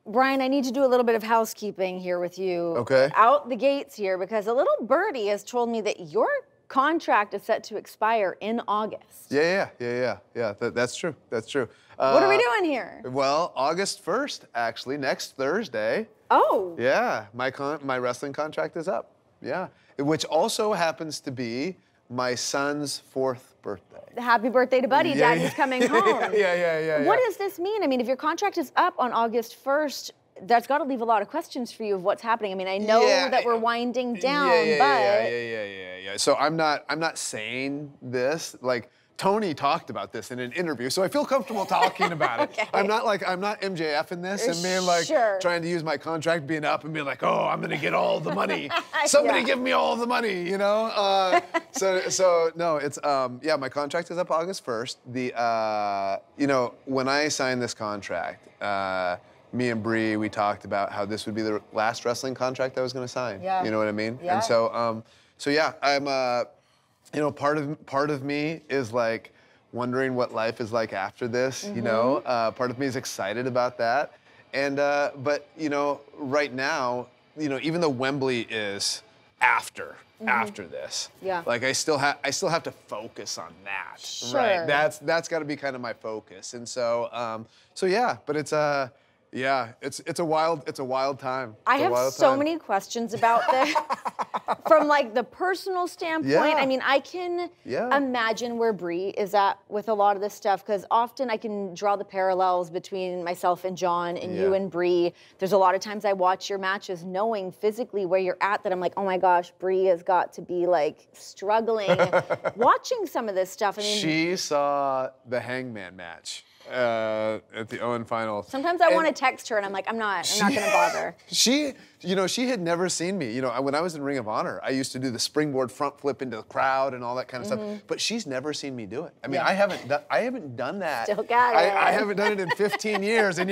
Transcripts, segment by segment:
Bryan, I need to do a little bit of housekeeping here with you. Okay. Out the gates here, because a little birdie has told me that your contract is set to expire in August. Yeah. That's true. That's true. What are we doing here? Well, August 1st, actually, next Thursday. Oh. Yeah, my wrestling contract is up. Yeah, which also happens to be my son's 4th birthday. Happy birthday to Buddy. Daddy's coming home. Yeah. What does this mean? I mean, if your contract is up on August 1st, that's got to leave a lot of questions for you of what's happening. I mean, I know that we're winding down, but yeah. So I'm not saying this like. Tony talked about this in an interview, so I feel comfortable talking about it. Okay. I'm not MJF in this and being like trying to use my contract being up and being like, oh, I'm gonna get all the money. Somebody give me all the money, you know? So no, it's my contract is up August 1st. When I signed this contract, me and Bree, we talked about how this would be the last wrestling contract I was gonna sign. Yeah. You know what I mean? Yeah. And so I'm part of me is like wondering what life is like after this, you know? Part of me is excited about that. And, but, right now, even though Wembley is after this, like I still have to focus on that, right? That's gotta be kind of my focus. And so, but it's a wild time. I have so many questions about this. From like the personal standpoint, I mean, I can imagine where Bree is at with a lot of this stuff, because often I can draw the parallels between myself and John and you and Bree. There's a lot of times I watch your matches knowing physically where you're at that I'm like, oh my gosh, Bree has got to be like struggling watching some of this stuff. I mean, she saw the Hangman match. At the Owen final. Sometimes I want to text her and I'm like, I'm not gonna bother. She had never seen me. When I was in Ring of Honor, I used to do the springboard front flip into the crowd and all that kind of stuff. But she's never seen me do it. I mean, I haven't done that. Still got it. I haven't done it in 15 years, and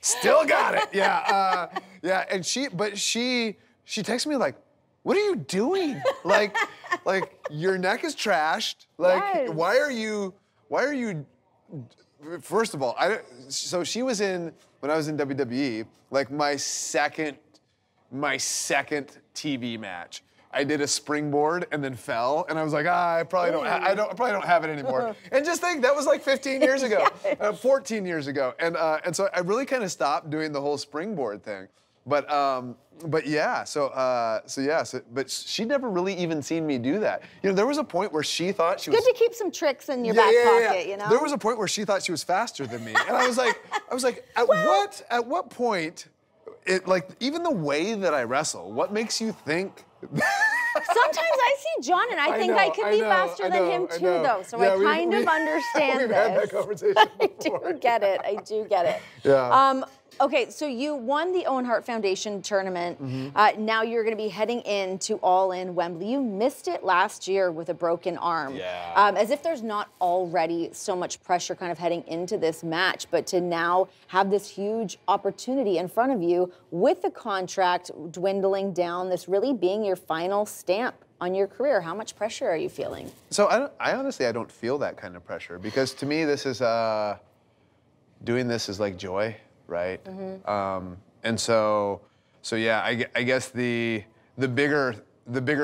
still got it. Yeah. And she texted me like, what are you doing? like your neck is trashed. Like, why are you? First of all, so she was when I was in WWE, like my second TV match. I did a springboard and then fell, and I was like, I probably don't have it anymore. And just think, that was like 15 years ago, 14 years ago, and so I really kind of stopped doing the whole springboard thing. But she never really even seen me do that. There was a point where she thought she was... Good to keep some tricks in your back pocket, you know? There was a point where she thought she was faster than me. And I was like, at what point, even the way that I wrestle, what makes you think... Sometimes I see John and I think I could be faster than him too, though. So I kind of understand we've this. Had that conversation before. I do get it. Yeah. Okay, so you won the Owen Hart Foundation tournament. Now you're going to be heading into All In Wembley. You missed it last year with a broken arm. Yeah. As if there's not already so much pressure kind of heading into this match, but to now have this huge opportunity in front of you with the contract dwindling down, this really being your final stamp on your career. How much pressure are you feeling? So I honestly don't feel that kind of pressure, because to me this is doing this is like joy. Right, and so yeah. I guess the bigger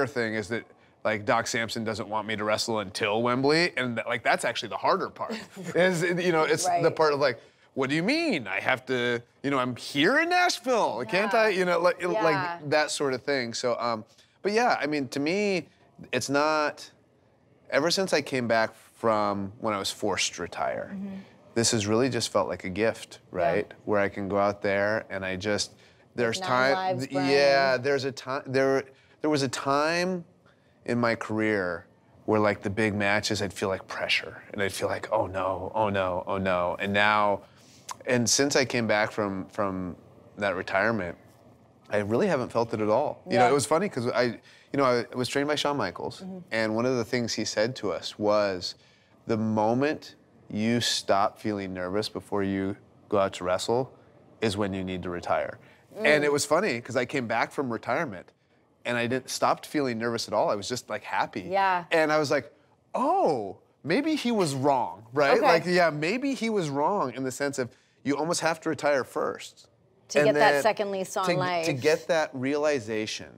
thing is that like Doc Sampson doesn't want me to wrestle until Wembley, and that's actually the harder part. It's the part of like, what do you mean? I have to, I'm here in Nashville, can't I? Like that sort of thing. So, but yeah, I mean, to me, it's not. Ever since I came back from when I was forced to retire. This has really just felt like a gift, right? Yeah. Where I can go out there and there's time. There's a time. There was a time in my career where like the big matches, I'd feel like pressure, and I'd feel like, oh no. And since I came back from that retirement, I really haven't felt it at all. You know, it was funny because I was trained by Shawn Michaels, and one of the things he said to us was, the moment you stop feeling nervous before you go out to wrestle is when you need to retire. And it was funny because I came back from retirement and I stopped feeling nervous at all. I was just like happy. Yeah. And I was like, oh, maybe he was wrong, right? Okay. Like, yeah, maybe he was wrong in the sense of you almost have to retire first. To get that second lease on life. To get that realization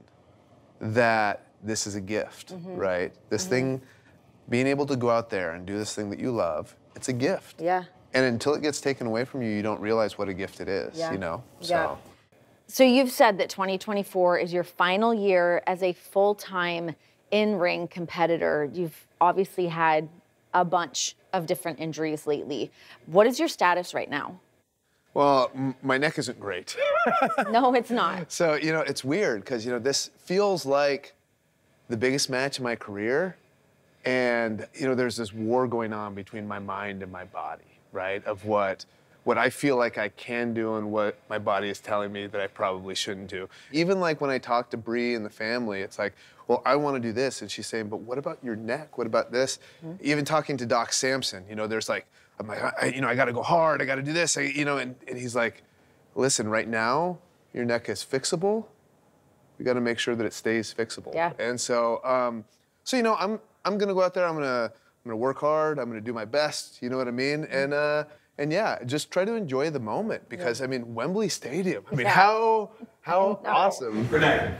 that this is a gift, right? This thing, being able to go out there and do this thing that you love, it's a gift. Yeah. And until it gets taken away from you, you don't realize what a gift it is, you know? Yeah. So you've said that 2024 is your final year as a full-time in-ring competitor. You've obviously had a bunch of different injuries lately. What is your status right now? Well, my neck isn't great. No, it's not. So, you know, it's weird because, you know, this feels like the biggest match of my career. And, you know, there's this war going on between my mind and my body, right? Of what I feel like I can do and what my body is telling me that I probably shouldn't do. Even like when I talk to Bree and the family, it's like, well, I want to do this. And she's saying, but what about your neck? What about this? Even talking to Doc Sampson, you know, there's like, I'm like, I got to go hard. I got to do this, you know, and he's like, listen, right now, your neck is fixable. We got to make sure that it stays fixable. Yeah. And so, you know, I'm gonna go out there. I'm gonna work hard. I'm gonna do my best. You know what I mean? And yeah, just try to enjoy the moment because I mean, Wembley Stadium. I mean, how awesome. Renee,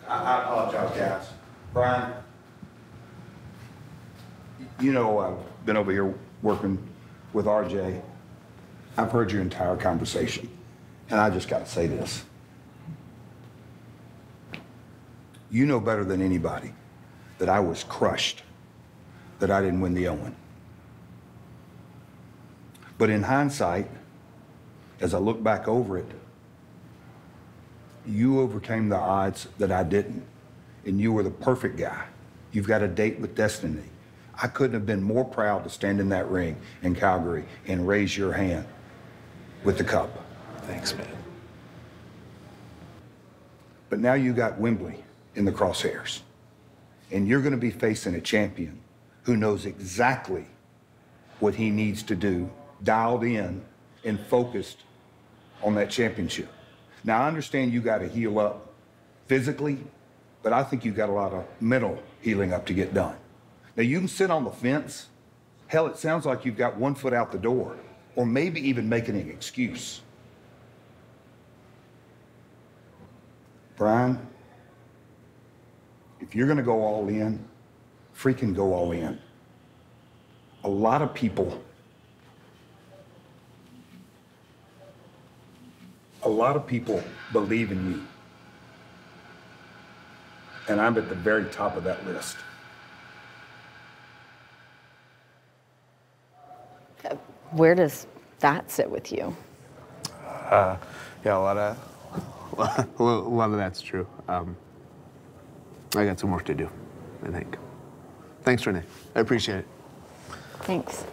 I apologize, guys. Bryan, you know I've been over here working with RJ. I've heard your entire conversation, and I just got to say this. You know better than anybody that I was crushed that I didn't win the Owen. But in hindsight, as I look back over it, you overcame the odds that I didn't, and you were the perfect guy. You've got a date with destiny. I couldn't have been more proud to stand in that ring in Calgary and raise your hand with the cup. Thanks, man. But now you got Wembley in the crosshairs, and you're gonna be facing a champion who knows exactly what he needs to do, dialed in and focused on that championship. Now, I understand you gotta heal up physically, but I think you got a lot of mental healing up to get done. Now, you can sit on the fence. Hell, it sounds like you've got one foot out the door, or maybe even making an excuse. Bryan, if you're gonna go all in, freaking go all in. A lot of people believe in you. And I'm at the very top of that list. Where does that sit with you? Yeah, a lot of that's true. I got some work to do, I think. Thanks, Renee. I appreciate it. Thanks.